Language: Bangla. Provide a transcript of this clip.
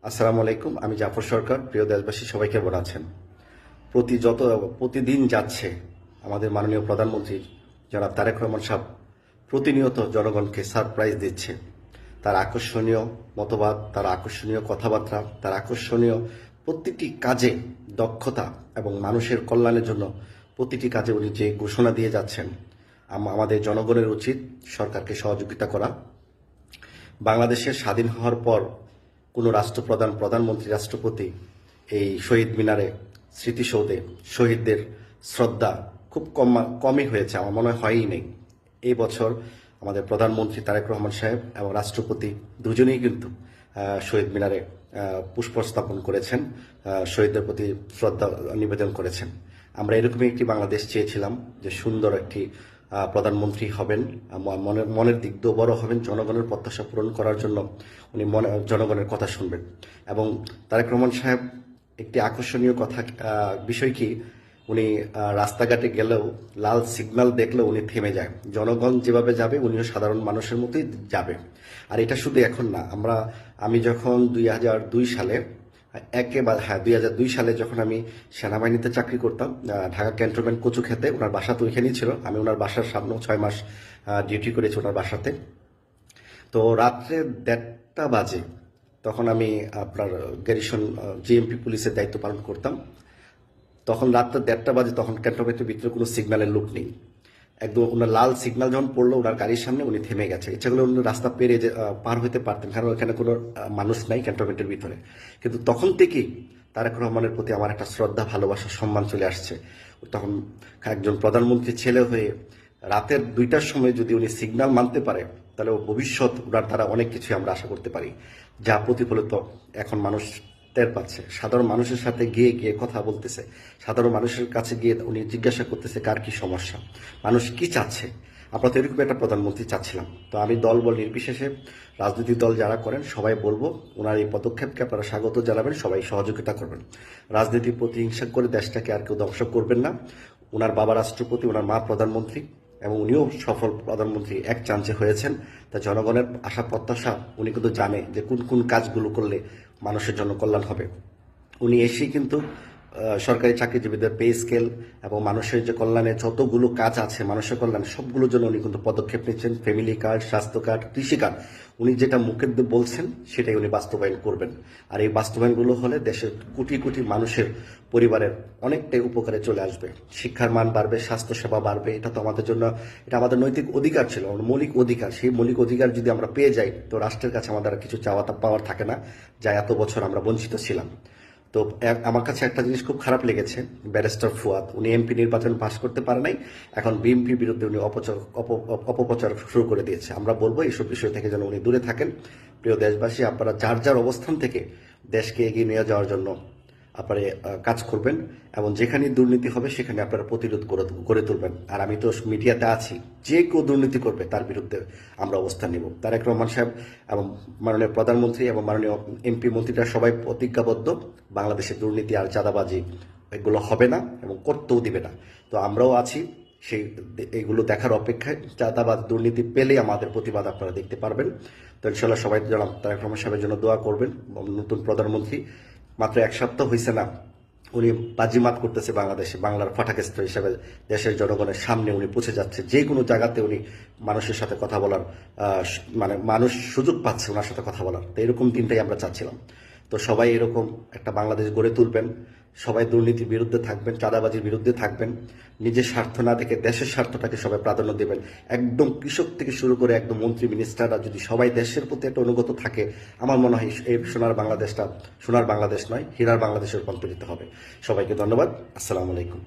আসসালামু আলাইকুম। আমি জাফর সরকার। প্রিয় দেশবাসী, সবাই কেমন আছেন? প্রতিদিন যাচ্ছে আমাদের মাননীয় প্রধানমন্ত্রী জনাব তারেক রহমান সাহেব প্রতিনিয়ত জনগণকে সারপ্রাইজ দিচ্ছে। তার আকর্ষণীয় মতবাদ, তার আকর্ষণীয় কথাবার্তা, তার আকর্ষণীয় প্রতিটি কাজে দক্ষতা এবং মানুষের কল্যাণের জন্য প্রতিটি কাজে উনি যে ঘোষণা দিয়ে যাচ্ছেন, আমাদের জনগণের উচিত সরকারকে সহযোগিতা করা। বাংলাদেশের স্বাধীন হওয়ার পর কোনো রাষ্ট্রপ্রধান, প্রধানমন্ত্রী, রাষ্ট্রপতি এই শহীদ মিনারে, স্মৃতিসৌধে শহীদদের শ্রদ্ধা খুব কমই হয়েছে, আমার মনে হয়ই নেই। এই বছর আমাদের প্রধানমন্ত্রী তারেক রহমান সাহেব এবং রাষ্ট্রপতি দুজনেই কিন্তু শহীদ মিনারে পুষ্প স্থাপন করেছেন, শহীদদের প্রতি শ্রদ্ধা নিবেদন করেছেন। আমরা এরকমই একটি বাংলাদেশ চেয়েছিলাম, যে সুন্দর একটি প্রধানমন্ত্রী হবেন, মনের দিক দিয়েও বড় হবেন, জনগণের প্রত্যাশা পূরণ করার জন্য উনি জনগণের কথা শুনবেন। এবং তারেক রহমান সাহেব একটি আকর্ষণীয় বিষয় কি, উনি রাস্তাঘাটে গেলেও লাল সিগন্যাল দেখলেও উনি থেমে যায়। জনগণ যেভাবে যাবে উনিও সাধারণ মানুষের মতোই যাবে। আর এটা শুধু এখন না, আমি যখন 2002 সালে 2002 সালে যখন আমি সেনাবাহিনীতে চাকরি করতাম, ঢাকা ক্যান্টনমেন্ট কচুক্ষেতে, ওনার বাসা তো ওইখানেই ছিল। আমি ওনার বাসার সামনেও 6 মাস ডিউটি করেছি ওনার বাসাতে। তো রাত্রে 1:30 বাজে তখন আমি আপনার গ্যারিসন জিএমপি পুলিশের দায়িত্ব পালন করতাম। তখন রাত্রে 1:30 বাজে, তখন ক্যান্টনমেন্টের ভিতরে কোনো সিগন্যালের লোক নেই। একদম ওনার লাল সিগন্যাল যখন পড়লো ওনার গাড়ির সামনে, উনি থেমে গেছে। ইচ্ছা করলে উনি রাস্তা পার হইতে পারতেন, কারণ ওখানে কোনো মানুষ নাই ক্যান্টনমেন্টের ভিতরে। কিন্তু তখন থেকেই তারেক রহমানের প্রতি আমার একটা শ্রদ্ধা, ভালোবাসা, সম্মান চলে আসছে। তখন একজন প্রধানমন্ত্রীর ছেলে হয়ে রাতের 2টার সময় যদি উনি সিগন্যাল মানতে পারে, তাহলে ভবিষ্যৎ ওনার দ্বারা অনেক কিছু আমরা আশা করতে পারি, যা প্রতিফলিত এখন মানুষ টের পাচ্ছে। সাধারণ মানুষের সাথে গিয়ে গিয়ে কথা বলতেছে, সাধারণ মানুষের কাছে গিয়ে উনি জিজ্ঞাসা করতেছে কার কি সমস্যা, মানুষ কি চাচ্ছে। আমরা তো এরকম একটা প্রধানমন্ত্রী চাচ্ছিলাম। তো আমি দল বল নির্বিশেষে, রাজনৈতিক দল যারা করেন সবাই বলবো, ওনার এই পদক্ষেপকে আপনারা স্বাগত জানাবেন, সবাই সহযোগিতা করবেন। রাজনীতির প্রতিহিংসা করে দেশটাকে আর কেউ ধ্বংস করবেন না। ওনার বাবা রাষ্ট্রপতি, ওনার মা প্রধানমন্ত্রী, এবং উনিও সফল প্রধানমন্ত্রী এক চান্সে হয়েছেন। তা জনগণের আশা প্রত্যাশা উনি কিন্তু জানে যে কোন কোন কাজগুলো করলে মানুষের জন্য কল্যাণ হবে। উনি এসেই কিন্তু সরকারি চাকরিজীবীদের পে স্কেল এবং মানুষের যে কল্যাণে যতগুলো কাজ আছে, মানুষের কল্যাণে সবগুলোর জন্য উনি কিন্তু পদক্ষেপ নিচ্ছেন। ফ্যামিলি কার্ড, স্বাস্থ্য কার্ড, কৃষি কার্ড, উনি যেটা মুখের দিয়ে বলছেন সেটাই উনি বাস্তবায়ন করবেন। আর এই বাস্তবায়নগুলো হলে দেশের কোটি কোটি মানুষের পরিবারের অনেকটাই উপকারে চলে আসবে। শিক্ষার মান বাড়বে, স্বাস্থ্যসেবা বাড়বে। এটা তো আমাদের জন্য, এটা আমাদের নৈতিক অধিকার ছিল, মৌলিক অধিকার। সেই মৌলিক অধিকার যদি আমরা পেয়ে যাই, তো রাষ্ট্রের কাছে আমাদের আর কিছু পাওয়ার থাকে না, যা এত বছর আমরা বঞ্চিত ছিলাম। তো আমার কাছে একটা জিনিস খুব খারাপ লেগেছে, ব্যারিস্টার ফুয়াদ, উনি এমপি নির্বাচন পাশ করতে পারে নাই, এখন বিএনপির বিরুদ্ধে উনি অপপ্রচার শুরু করে দিয়েছে। আমরা বলবো এইসব বিষয় থেকে যেন উনি দূরে থাকেন। প্রিয় দেশবাসী, আপনারা যার যার অবস্থান থেকে দেশকে এগিয়ে নিয়ে যাওয়ার জন্য আপনারা কাজ করবেন, এবং যেখানে দুর্নীতি হবে সেখানে আপনারা প্রতিরোধ গড়ে তুলবেন। আর আমি তো মিডিয়াতে আছি, যে কেউ দুর্নীতি করবে তার বিরুদ্ধে আমরা অবস্থান নেব। তারেক রহমান সাহেব এবং মাননীয় প্রধানমন্ত্রী এবং মাননীয় এমপি মন্ত্রীরা সবাই প্রতিজ্ঞাবদ্ধ, বাংলাদেশে দুর্নীতি আর চাঁদাবাজি এগুলো হবে না এবং করতেও দিবে না। তো আমরাও আছি এইগুলো দেখার অপেক্ষায়। চাঁদাবাজ, দুর্নীতি পেলেই আমাদের প্রতিবাদ আপনারা দেখতে পারবেন। তো ইনশাল্লাহ সবাই জনাব তারেক রহমান সাহেবের জন্য দোয়া করবেন। নতুন প্রধানমন্ত্রী মাত্র 1 সপ্তাহ হয়েছে না, উনি বাজিমাত করতেছে বাংলাদেশে, বাংলার ফাটাকেস্ত্র হিসেবে দেশের জনগণের সামনে উনি পৌঁছে যাচ্ছে। যে কোনো জায়গাতে উনি মানুষের সাথে কথা বলার মানে মানুষ সুযোগ পাচ্ছে ওনার সাথে কথা বলার। তো এরকম দিনটাই আমরা চাচ্ছিলাম। তো সবাই এরকম একটা বাংলাদেশ গড়ে তুলবেন, সবাই দুর্নীতির বিরুদ্ধে থাকবেন, চাঁদাবাজির বিরুদ্ধে থাকবেন, নিজের স্বার্থ না দেখে দেশের স্বার্থটাকে সবাই প্রাধান্য দেবেন। একদম কৃষক থেকে শুরু করে একদম মন্ত্রী মিনিস্টাররা যদি সবাই দেশের প্রতি একটা অনুগত থাকে, আমার মনে হয় এই সোনার বাংলাদেশটা সোনার বাংলাদেশ নয়, হীরার বাংলাদেশে রূপান্তরিত হবে। সবাইকে ধন্যবাদ। আসসালামু আলাইকুম।